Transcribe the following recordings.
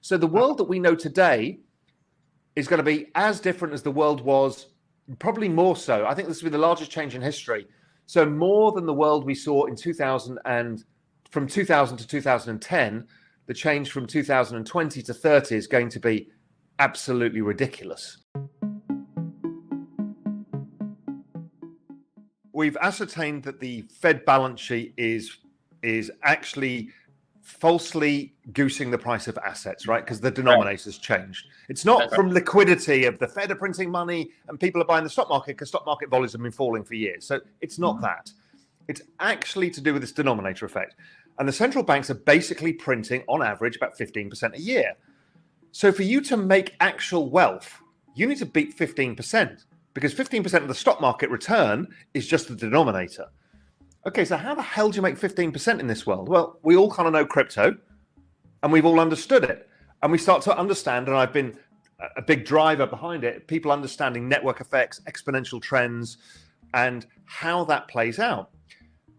So the world that we know today is going to be as different as the world was, probably more so. I think this will be the largest change in history. So more than the world we saw in 2000 and from 2000 to 2010, the change from 2020 to 30 is going to be absolutely ridiculous. We've ascertained that the Fed balance sheet is actually falsely goosing the price of assets, right? Because the denominator's changed. It's not from liquidity of the Fed are printing money and people are buying the stock market because stock market volumes have been falling for years. So it's not that. It's actually to do with this denominator effect. And the central banks are basically printing, on average, about 15% a year. So for you to make actual wealth, you need to beat 15%, because 15% of the stock market return is just the denominator. Okay, so how the hell do you make 15% in this world? Well, we all kind of know crypto, and we've all understood it. And we start to understand, and I've been a big driver behind it, people understanding network effects, exponential trends, and how that plays out.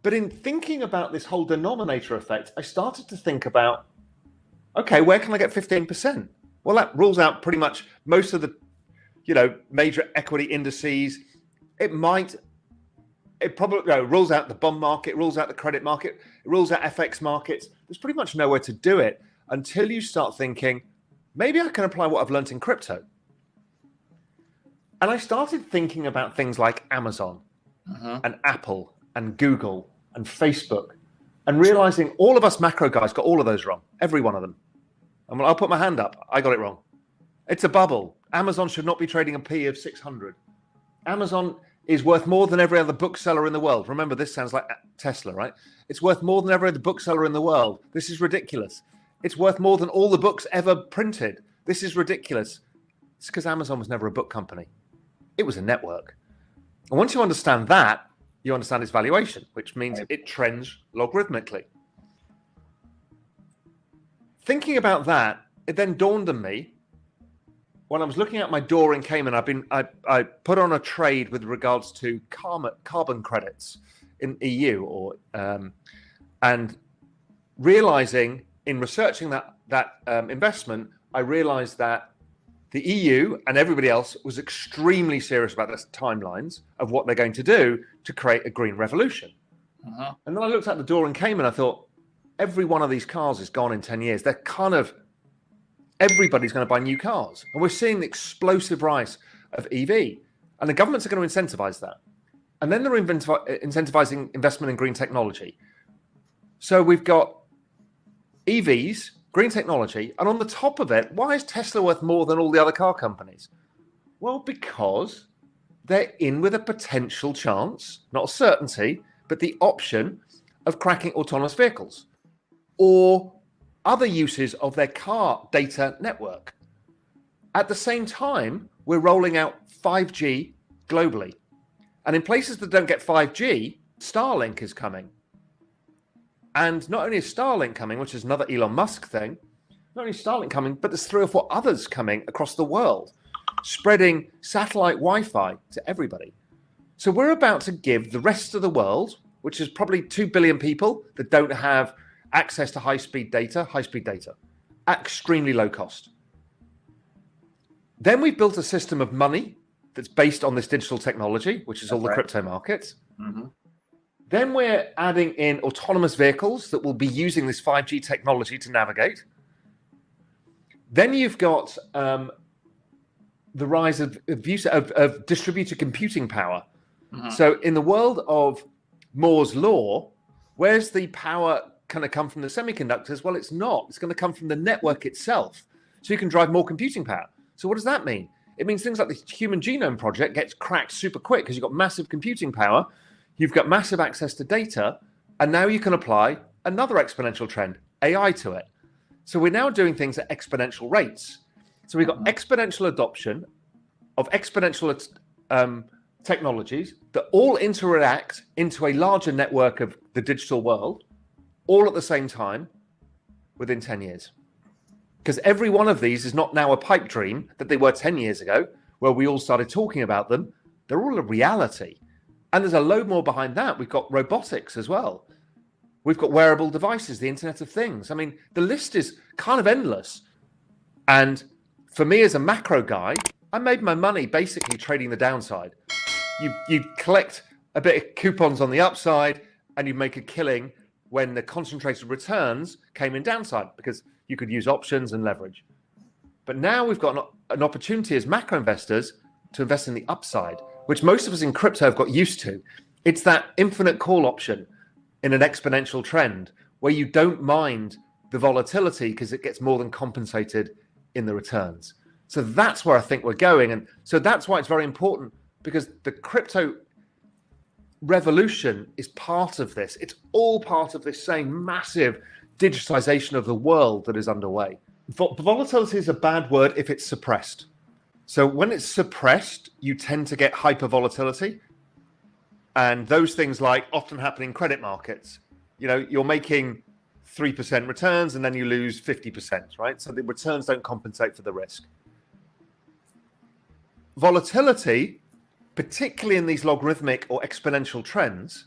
But in thinking about this whole denominator effect, I started to think about, okay, where can I get 15%? Well, that rules out pretty much most of the, major equity indices. It probably rules out the bond market, rules out the credit market, it rules out FX markets. There's pretty much nowhere to do it until you start thinking, maybe I can apply what I've learned in crypto. And I started thinking about things like Amazon and Apple and Google and Facebook, and realizing all of us macro guys got all of those wrong, every one of them. And I'll put my hand up. I got it wrong. It's a bubble. Amazon should not be trading a P of 600. Amazon is worth more than every other bookseller in the world. Remember, this sounds like Tesla, right? It's worth more than every other bookseller in the world. This is ridiculous. It's worth more than all the books ever printed. This is ridiculous. It's because Amazon was never a book company. It was a network. And once you understand that, you understand its valuation, which means it trends logarithmically. Thinking about that, it then dawned on me when I was looking at my door in Cayman. I put on a trade with regards to carbon credits in EU, and realizing in researching that investment, I realized that the EU and everybody else was extremely serious about the timelines of what they're going to do to create a green revolution. And then I looked at the door in Cayman. I thought, every one of these cars is gone in 10 years. They're everybody's going to buy new cars. And we're seeing the explosive rise of EV. And the governments are going to incentivize that. And then they're incentivizing investment in green technology. So we've got EVs, green technology, and on the top of it, why is Tesla worth more than all the other car companies? Well, because they're in with a potential chance, not a certainty, but the option of cracking autonomous vehicles or other uses of their car data network. At the same time, we're rolling out 5G globally. And in places that don't get 5G, Starlink is coming. And not only is Starlink coming, which is another Elon Musk thing, not only is Starlink coming, but there's 3 or 4 others coming across the world, spreading satellite Wi-Fi to everybody. So we're about to give the rest of the world, which is probably 2 billion people that don't have access to high-speed data, at extremely low cost. Then we've built a system of money that's based on this digital technology, which is all the crypto markets. Then we're adding in autonomous vehicles that will be using this 5G technology to navigate. Then you've got the rise of distributed computing power. So in the world of Moore's law, where's the power going to come from the semiconductors? Well, it's not. It's going to come from the network itself. So you can drive more computing power. So what does that mean? It means things like the Human Genome Project gets cracked super quick because you've got massive computing power. You've got massive access to data, and now you can apply another exponential trend, AI, to it. So we're now doing things at exponential rates. So we've got exponential adoption of exponential technologies that all interact into a larger network of the digital world, all at the same time within 10 years. Because every one of these is not now a pipe dream that they were 10 years ago, where we all started talking about them. They're all a reality. And there's a load more behind that. We've got robotics as well. We've got wearable devices, the Internet of Things. I mean, the list is kind of endless. And for me as a macro guy, I made my money basically trading the downside. You collect a bit of coupons on the upside and you make a killing when the concentrated returns came in downside because you could use options and leverage. But now we've got an opportunity as macro investors to invest in the upside, which most of us in crypto have got used to. It's that infinite call option in an exponential trend where you don't mind the volatility because it gets more than compensated in the returns. So that's where I think we're going. And so that's why it's very important, because the crypto revolution is part of this. It's all part of this same massive digitization of the world that is underway. Volatility is a bad word if it's suppressed. So when it's suppressed, you tend to get hyper volatility. And those things like often happen in credit markets. You know, you're making 3% returns and then you lose 50%, right? So the returns don't compensate for the risk. Volatility, particularly in these logarithmic or exponential trends,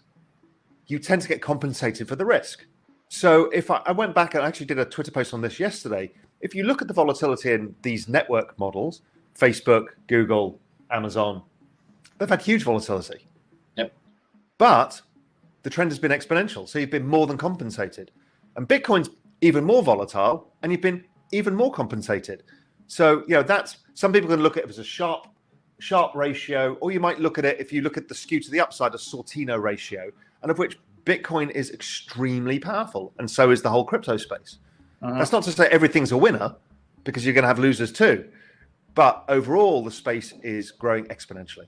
you tend to get compensated for the risk. So if I went back and actually did a Twitter post on this yesterday, if you look at the volatility in these network models, Facebook, Google, Amazon, they've had huge volatility. Yep. But the trend has been exponential. So you've been more than compensated. And Bitcoin's even more volatile and you've been even more compensated. So, you know, that's, some people can look at it as a sharp ratio, or you might look at it, if you look at the skew to the upside, a Sortino ratio, and of which Bitcoin is extremely powerful. And so is the whole crypto space. That's not to say everything's a winner, because you're going to have losers too. But overall, the space is growing exponentially.